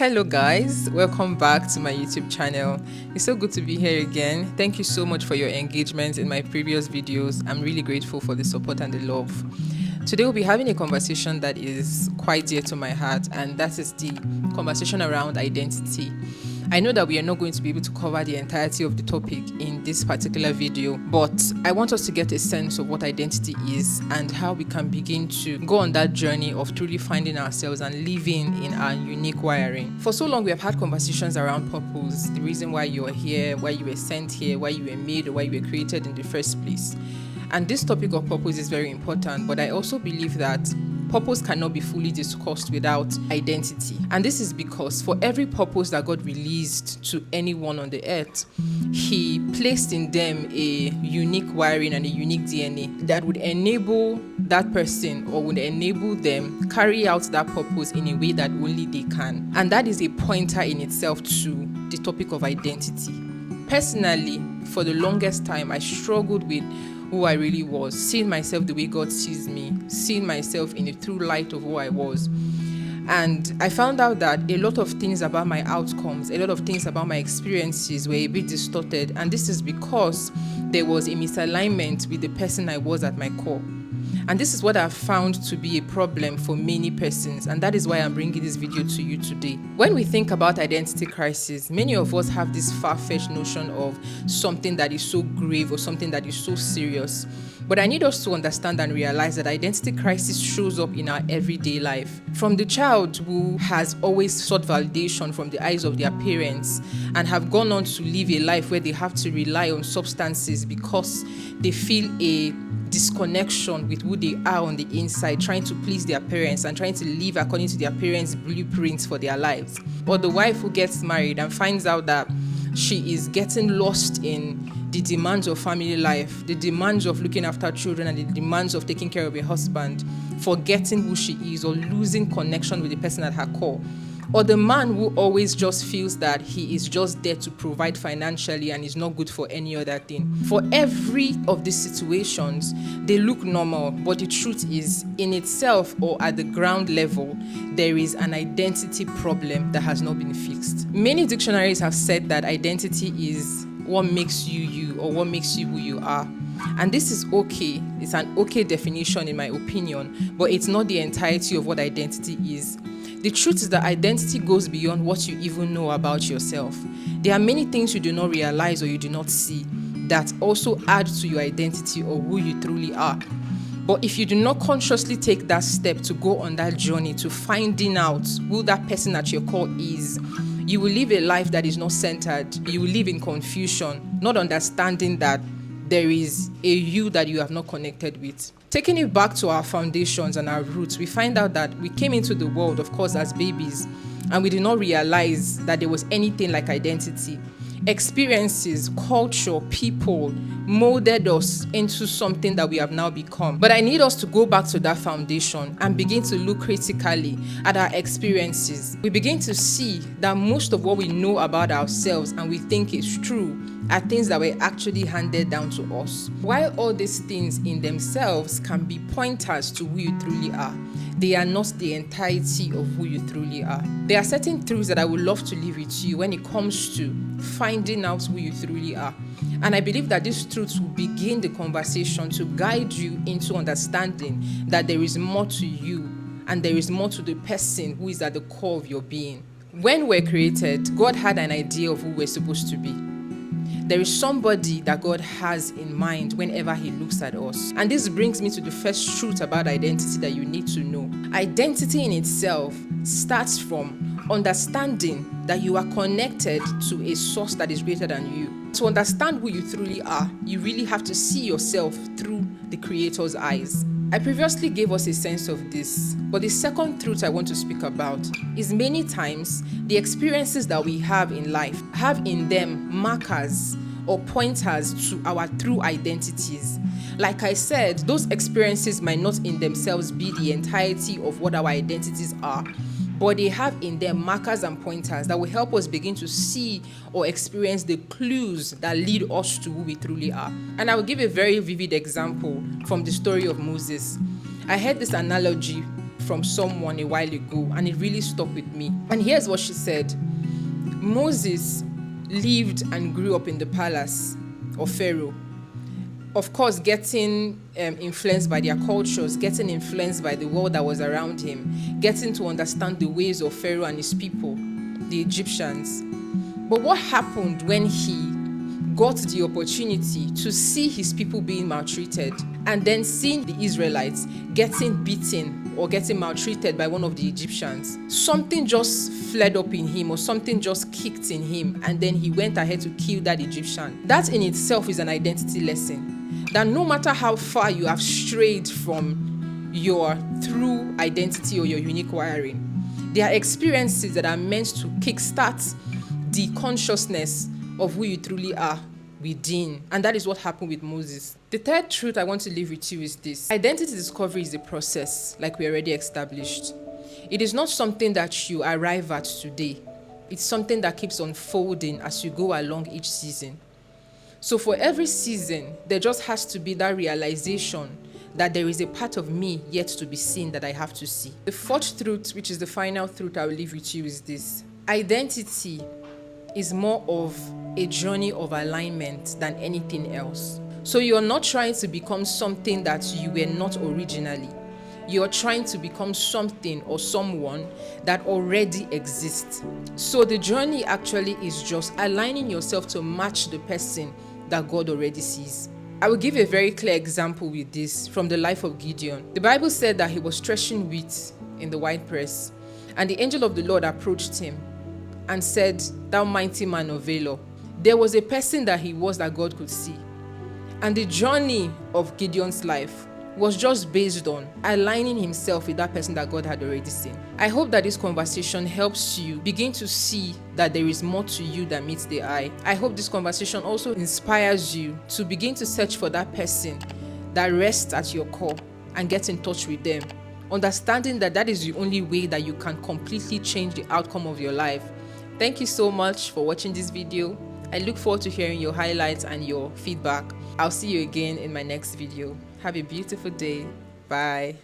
Hello guys, welcome back to my YouTube channel. It's so good to be here again. Thank you so much for your engagement in my previous videos. I'm really grateful for the support and the love. Today we'll be having a conversation that is quite dear to my heart, and that is the conversation around identity. I know that we are not going to be able to cover the entirety of the topic in this particular video, but I want us to get a sense of what identity is and how we can begin to go on that journey of truly finding ourselves and living in our unique wiring. For so long, we have had conversations around purpose, the reason why you are here, why you were sent here, why you were made, or why you were created in the first place. And this topic of purpose is very important, but I also believe that purpose cannot be fully discussed without identity. And this is because for every purpose that God released to anyone on the earth, He placed in them a unique wiring and a unique DNA that would enable that person or would enable them carry out that purpose in a way that only they can. And that is a pointer in itself to the topic of identity. Personally, for the longest time, I struggled with who I really was, seeing myself the way God sees me, seeing myself in the true light of who I was. And I found out that a lot of things about my outcomes, a lot of things about my experiences were a bit distorted. And this is because there was a misalignment with the person I was at my core. And this is what I've found to be a problem for many persons, and that is why I'm bringing this video to you today. When we think about identity crisis, many of us have this far-fetched notion of something that is so grave or something that is so serious. But I need us to understand and realize that identity crisis shows up in our everyday life. From the child who has always sought validation from the eyes of their parents and have gone on to live a life where they have to rely on substances because they feel a disconnection with who they are on the inside, trying to please their parents and trying to live according to their parents' blueprints for their lives. Or the wife who gets married and finds out that she is getting lost in the demands of family life, the demands of looking after children, and the demands of taking care of a husband, forgetting who she is or losing connection with the person at her core. Or the man who always just feels that he is just there to provide financially and is not good for any other thing. For every of these situations, they look normal, but the truth is, in itself or at the ground level, there is an identity problem that has not been fixed. Many dictionaries have said that identity is what makes you you, or what makes you who you are. And this is okay. It's an okay definition in my opinion, but it's not the entirety of what identity is. The truth is that identity goes beyond what you even know about yourself. There are many things you do not realize or you do not see that also add to your identity or who you truly are. But if you do not consciously take that step to go on that journey to finding out who that person at your core is, you will live a life that is not centered. You will live in confusion, not understanding that there is a you that you have not connected with. Taking it back to our foundations and our roots, we find out that we came into the world, of course, as babies, and we did not realize that there was anything like identity. Experiences, culture, people molded us into something that we have now become. But I need us to go back to that foundation and begin to look critically at our experiences. We begin to see that most of what we know about ourselves and we think is true are things that were actually handed down to us. While all these things in themselves can be pointers to who you truly are, they are not the entirety of who you truly are. There are certain truths that I would love to leave with you when it comes to finding out who you truly are. And I believe that these truths will begin the conversation to guide you into understanding that there is more to you and there is more to the person who is at the core of your being. When we're created, God had an idea of who we're supposed to be. There is somebody that God has in mind whenever He looks at us. And this brings me to the first truth about identity that you need to know. Identity in itself starts from understanding that you are connected to a source that is greater than you. To understand who you truly are, you really have to see yourself through the Creator's eyes. I previously gave us a sense of this, but the second truth I want to speak about is many times the experiences that we have in life have in them markers or pointers to our true identities. Like I said, those experiences might not in themselves be the entirety of what our identities are, but they have in them markers and pointers that will help us begin to see or experience the clues that lead us to who we truly are. And I will give a very vivid example from the story of Moses. I heard this analogy from someone a while ago, and it really stuck with me. And here's what she said. Moses lived and grew up in the palace of Pharaoh. Of course, getting influenced by their cultures, getting influenced by the world that was around him, getting to understand the ways of Pharaoh and his people, the Egyptians. But what happened when he got the opportunity to see his people being maltreated, and then seeing the Israelites getting beaten or getting maltreated by one of the Egyptians? Something just fled up in him, or something just kicked in him, and then he went ahead to kill that Egyptian. That in itself is an identity lesson, that no matter how far you have strayed from your true identity or your unique wiring, there are experiences that are meant to kickstart the consciousness of who you truly are within. And that is what happened with Moses. The third truth I want to leave with you is this. Identity discovery is a process, like we already established. It is not something that you arrive at today. It's something that keeps unfolding as you go along each season. So for every season, there just has to be that realization that there is a part of me yet to be seen that I have to see. The fourth truth, which is the final truth I will leave with you, is this. Identity is more of a journey of alignment than anything else. So you're not trying to become something that you were not originally. You're trying to become something or someone that already exists. So the journey actually is just aligning yourself to match the person that God already sees. I will give a very clear example with this from the life of Gideon. The Bible said that he was threshing wheat in the winepress, and the angel of the Lord approached him and said, "Thou mighty man of valor." There was a person that he was that God could see. And the journey of Gideon's life was just based on aligning himself with that person that God had already seen. I hope that this conversation helps you begin to see that there is more to you than meets the eye. I hope this conversation also inspires you to begin to search for that person that rests at your core and get in touch with them, understanding that that is the only way that you can completely change the outcome of your life. Thank you so much for watching this video. I look forward to hearing your highlights and your feedback. I'll see you again in my next video. Have a beautiful day. Bye.